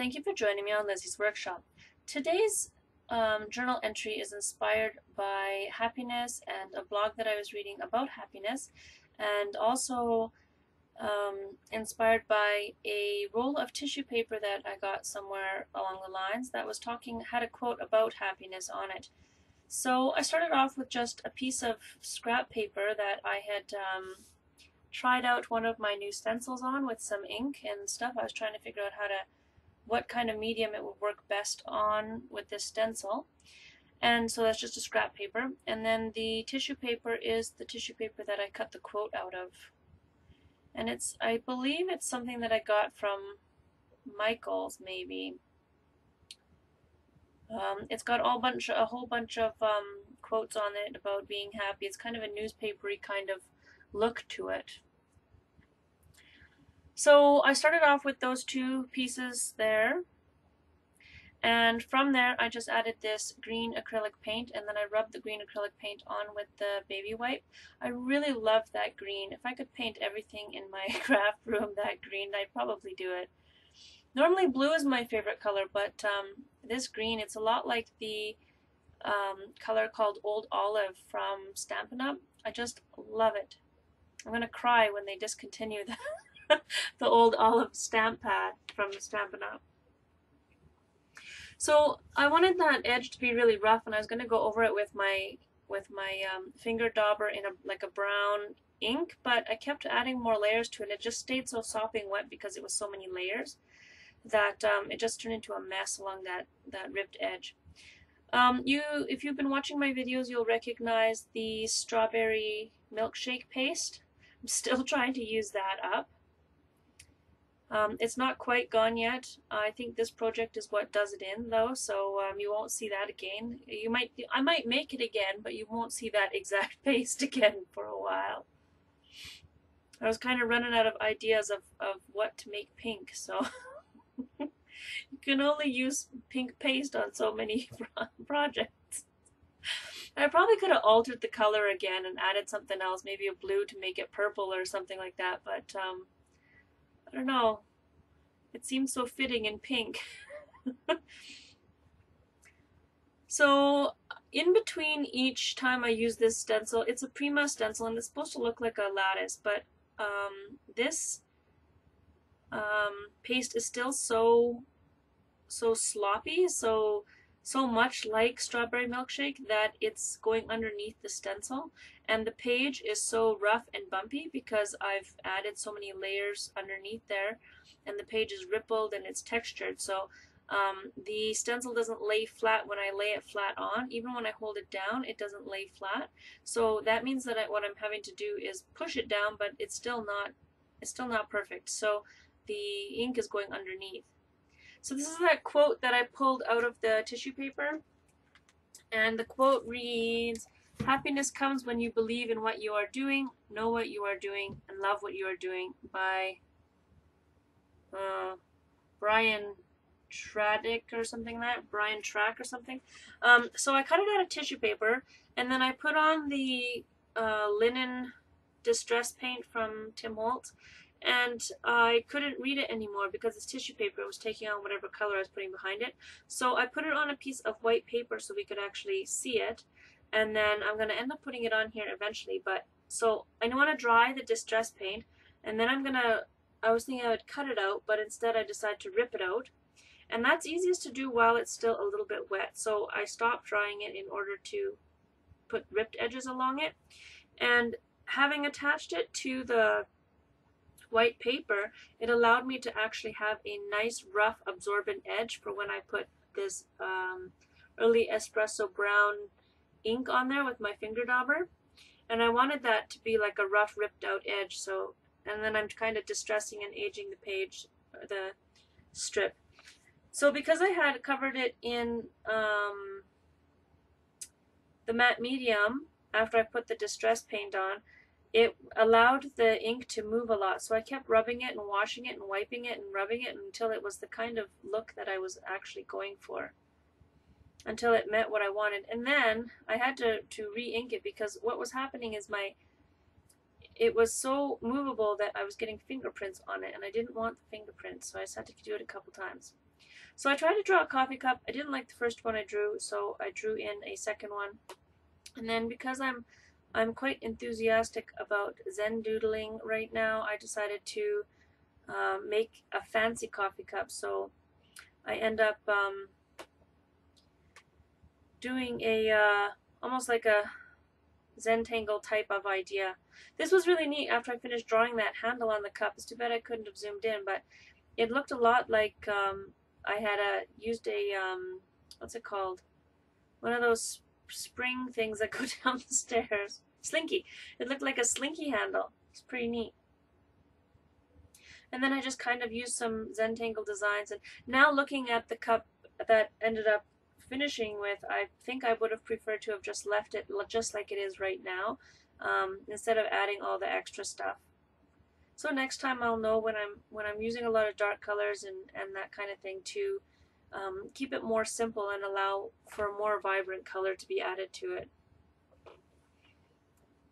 thank you for joining me on Lizzie's Workshop. Today's journal entry is inspired by happiness and a blog that I was reading about happiness, and also inspired by a roll of tissue paper that I got somewhere along the lines that had a quote about happiness on it. So I started off with just a piece of scrap paper that I had tried out one of my new stencils on with some ink and stuff. I was trying to figure out what kind of medium it would work best on with this stencil. And so that's just a scrap paper. And then the tissue paper is the tissue paper that I cut the quote out of. And I believe it's something that I got from Michaels, maybe. It's got a whole bunch of quotes on it about being happy. It's kind of a newspapery kind of look to it. So I started off with those two pieces there, and from there I just added this green acrylic paint, and then I rubbed the green acrylic paint on with the baby wipe. I really love that green. If I could paint everything in my craft room that green, I'd probably do it. Normally blue is my favorite color, but this green, it's a lot like the color called Old Olive from Stampin' Up. I just love it. I'm gonna cry when they discontinue the Old Olive stamp pad from Stampin' Up. So I wanted that edge to be really rough, and I was going to go over it with my finger dauber in a brown ink, but I kept adding more layers to it. It just stayed so sopping wet because it was so many layers that it just turned into a mess along that ripped edge. If you've been watching my videos, you'll recognize the strawberry milkshake paste. I'm still trying to use that up. It's not quite gone yet. I think this project is what does it in, though, so you won't see that again. I might make it again, but you won't see that exact paste again for a while. I was kind of running out of ideas of what to make pink, so you can only use pink paste on so many projects. I probably could have altered the color again and added something else, maybe a blue to make it purple or something like that, but I don't know. It seems so fitting in pink. So in between each time I use this stencil, it's a Prima stencil and it's supposed to look like a lattice, but this paste is still so sloppy, so much like strawberry milkshake that it's going underneath the stencil, and the page is so rough and bumpy because I've added so many layers underneath there, and the page is rippled and it's textured, so the stencil doesn't lay flat when I lay it flat on. Even when I hold it down, it doesn't lay flat, so that means that what I'm having to do is push it down, but it's still not perfect, so the ink is going underneath. So this is that quote that I pulled out of the tissue paper, and the quote reads, "Happiness comes when you believe in what you are doing, know what you are doing, and love what you are doing," by Brian Track or something like that. Brian Track or something. So I cut it out of tissue paper, and then I put on the linen distress paint from Tim Holtz, and I couldn't read it anymore because it's tissue paper. It was taking on whatever color I was putting behind it. So I put it on a piece of white paper so we could actually see it, and then I'm going to end up putting it on here eventually. But so I want to dry the distress paint, and then I was thinking I would cut it out, but instead I decided to rip it out, and that's easiest to do while it's still a little bit wet. So I stopped drying it in order to put ripped edges along it, and having attached it to the white paper, it allowed me to actually have a nice rough absorbent edge for when I put this early espresso brown ink on there with my finger dauber, and I wanted that to be like a rough ripped out edge. So, and then I'm kind of distressing and aging the page, the strip. So because I had covered it in the matte medium after I put the distress paint on, it allowed the ink to move a lot, so I kept rubbing it and washing it and wiping it and rubbing it until it was the kind of look that I was actually going for, until it met what I wanted. And then I had to re-ink it because what was happening is it was so movable that I was getting fingerprints on it, and I didn't want the fingerprints, so I just had to do it a couple times. So I tried to draw a coffee cup. I didn't like the first one I drew, so I drew in a second one. And then because I'm quite enthusiastic about Zen doodling right now, I decided to make a fancy coffee cup. So I end up doing a almost like a Zentangle type of idea. This was really neat after I finished drawing that handle on the cup. It's too bad I couldn't have zoomed in, but it looked a lot like I had used a, what's it called? One of those spring things that go down the stairs. Slinky. It looked like a slinky handle. It's pretty neat. And then I just kind of used some Zentangle designs. And now looking at the cup that ended up finishing with, I think I would have preferred to have just left it just like it is right now, instead of adding all the extra stuff. So next time I'll know when I'm using a lot of dark colors and that kind of thing to keep it more simple and allow for more vibrant color to be added to it.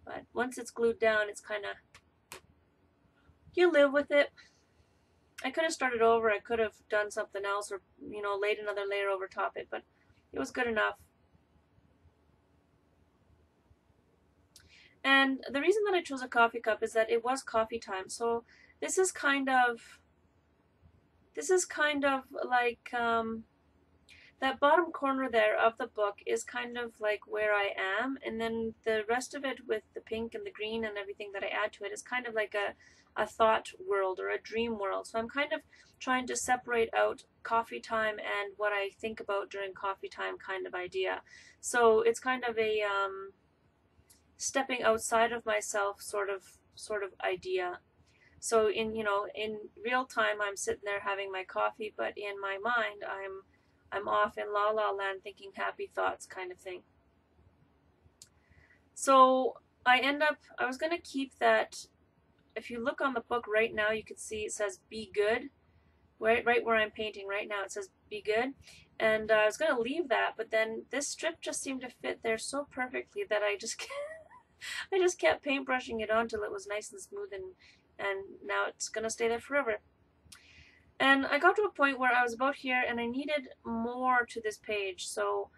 But once it's glued down, it's kind of, you live with it. I could have started over. I could have done something else, or laid another layer over top it, but it was good enough. And the reason that I chose a coffee cup is that it was coffee time. So this is kind of like that bottom corner there of the book is kind of like where I am, and then the rest of it with the pink and the green and everything that I add to it is kind of like a thought world or a dream world. So I'm kind of trying to separate out coffee time and what I think about during coffee time kind of idea. So it's kind of a stepping outside of myself sort of idea. So in real time I'm sitting there having my coffee, but in my mind I'm off in la la land thinking happy thoughts kind of thing. So I was going to keep that. If you look on the book right now, you can see it says be good. Right where I'm painting right now, it says be good. And I was going to leave that, but then this strip just seemed to fit there so perfectly that I just kept paintbrushing it on till it was nice and smooth, and now it's going to stay there forever. And I got to a point where I was about here and I needed more to this page, so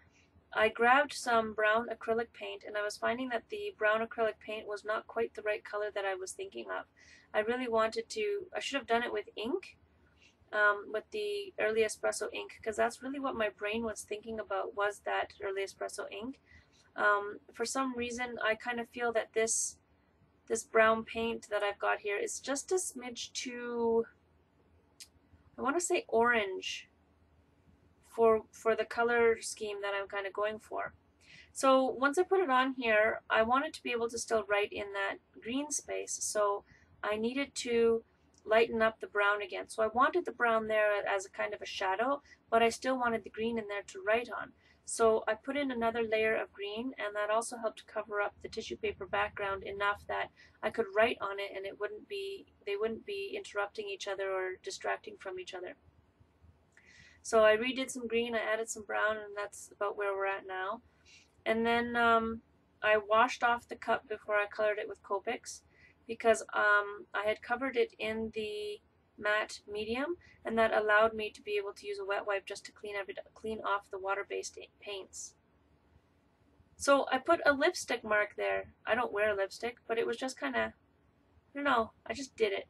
I grabbed some brown acrylic paint, and I was finding that the brown acrylic paint was not quite the right color that I was thinking of. I really wanted to, I should have done it with ink, with the Early Espresso ink, because that's really what my brain was thinking about, was that Early Espresso ink. For some reason, I kind of feel that this brown paint that I've got here is just a smidge too, I want to say orange for the color scheme that I'm kind of going for. So once I put it on here, I wanted to be able to still write in that green space, so I needed to lighten up the brown again. So I wanted the brown there as a kind of a shadow, but I still wanted the green in there to write on. So I put in another layer of green, and that also helped cover up the tissue paper background enough that I could write on it and they wouldn't be interrupting each other or distracting from each other. So I redid some green, I added some brown, and that's about where we're at now. And then I washed off the cup before I colored it with Copics, because I had covered it in the matte medium, and that allowed me to be able to use a wet wipe just to clean off the water-based paints. So I put a lipstick mark there. I don't wear lipstick, but it was just kind of, I don't know, I just did it.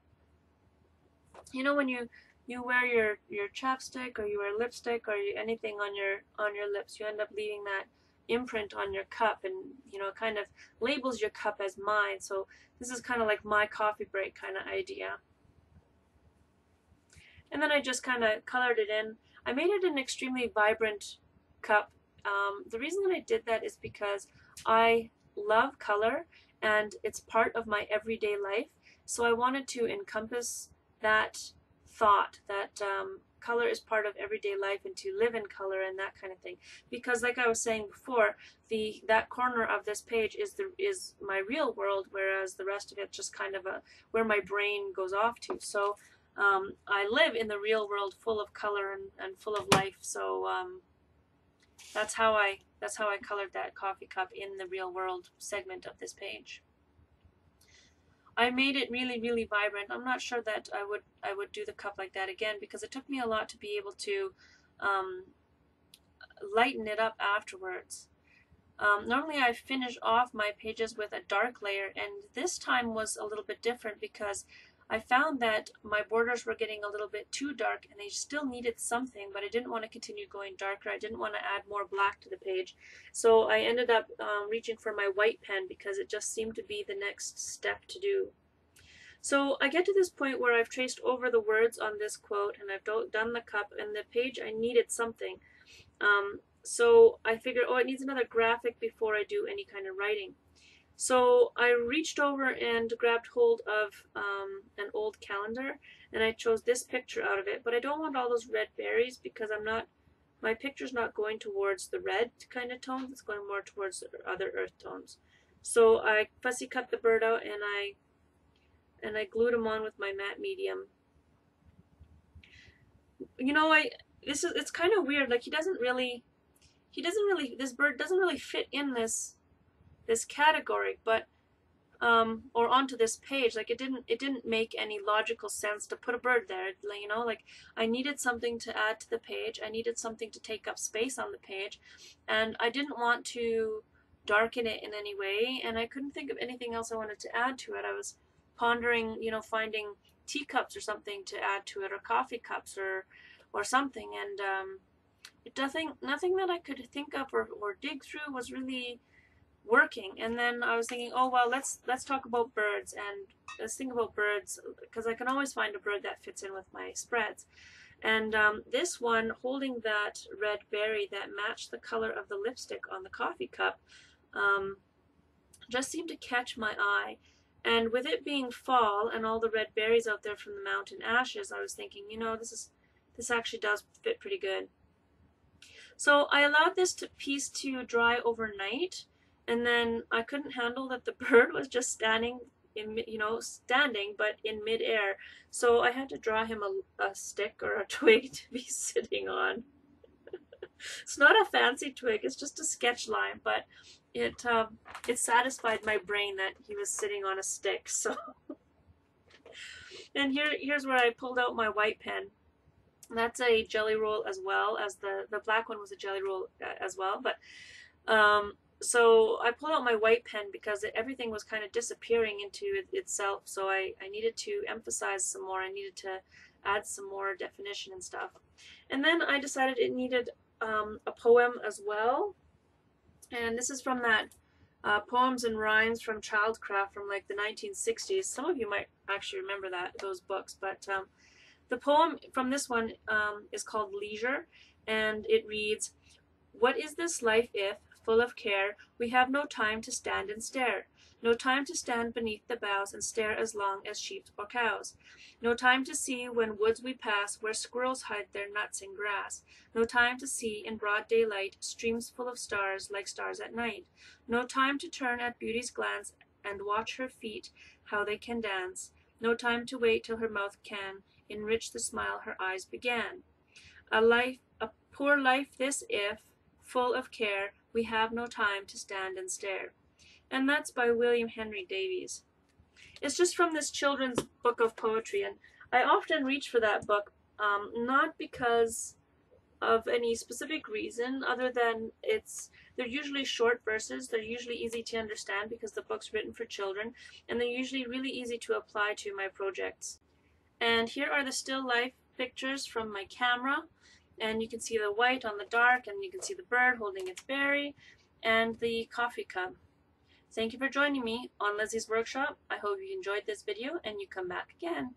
You know, when you wear your chapstick, or you wear lipstick, or anything on your lips, you end up leaving that imprint on your cup, and it kind of labels your cup as mine. So this is kind of like my coffee break kind of idea. And then I just kind of colored it in. I made it an extremely vibrant cup. The reason that I did that is because I love color and it's part of my everyday life. So I wanted to encompass that thought that color is part of everyday life, and to live in color and that kind of thing. Because like I was saying before, that corner of this page is my real world, whereas the rest of it just kind of where my brain goes off to. So I live in the real world, full of color and full of life. So that's how I colored that coffee cup in the real world segment of this page. I made it really, really vibrant. I'm not sure that I would do the cup like that again, because it took me a lot to be able to lighten it up afterwards. Normally I finish off my pages with a dark layer, and this time was a little bit different because I found that my borders were getting a little bit too dark and they still needed something, but I didn't want to continue going darker. I didn't want to add more black to the page. So I ended up reaching for my white pen because it just seemed to be the next step to do. So I get to this point where I've traced over the words on this quote and I've done the cup, and the page I needed something. So I figured, oh, it needs another graphic before I do any kind of writing. So I reached over and grabbed hold of an old calendar, and I chose this picture out of it. But I don't want all those red berries because my picture's not going towards the red kind of tones. It's going more towards the other earth tones. So I fussy cut the bird out, and I glued him on with my matte medium. You know, it's kind of weird. Like this bird doesn't really fit in this category, but or onto this page. Like it didn't make any logical sense to put a bird there. You know, like I needed something to add to the page. I needed something to take up space on the page, and I didn't want to darken it in any way, and I couldn't think of anything else I wanted to add to it. I was pondering, you know, finding teacups or something to add to it, or coffee cups or something, and nothing that I could think of or dig through was really working. And then I was thinking, oh well, let's talk about birds, and let's think about birds, because I can always find a bird that fits in with my spreads. And this one holding that red berry that matched the color of the lipstick on the coffee cup just seemed to catch my eye. And with it being fall and all the red berries out there from the mountain ashes, I was thinking, you know, this actually does fit pretty good. So I allowed this piece to dry overnight, and then I couldn't handle that the bird was just standing but in midair. So I had to draw him a stick or a twig to be sitting on. It's not a fancy twig, it's just a sketch line, but it satisfied my brain that he was sitting on a stick. So, and here's where I pulled out my white pen. That's a jelly roll as well as the black one was a jelly roll as well. But so I pulled out my white pen because everything was kind of disappearing into itself. So I needed to emphasize some more. I needed to add some more definition and stuff. And then I decided it needed a poem as well. And this is from that Poems and Rhymes from Childcraft from like the 1960s. Some of you might actually remember those books, but the poem from this one is called Leisure, and it reads, "What is this life if, full of care, we have no time to stand and stare? No time to stand beneath the boughs and stare as long as sheep or cows. No time to see when woods we pass where squirrels hide their nuts in grass. No time to see in broad daylight streams full of stars like stars at night. No time to turn at beauty's glance and watch her feet how they can dance. No time to wait till her mouth can enrich the smile her eyes began. A poor life this if, full of care, we have no time to stand and stare." And that's by William Henry Davies. It's just from this children's book of poetry, and I often reach for that book, not because of any specific reason other than they're usually short verses, they're usually easy to understand because the book's written for children, and they're usually really easy to apply to my projects. And here are the still life pictures from my camera, and you can see the white on the dark, and you can see the bird holding its berry, and the coffee cup. Thank you for joining me on Lizzie's Workshop. I hope you enjoyed this video and you come back again.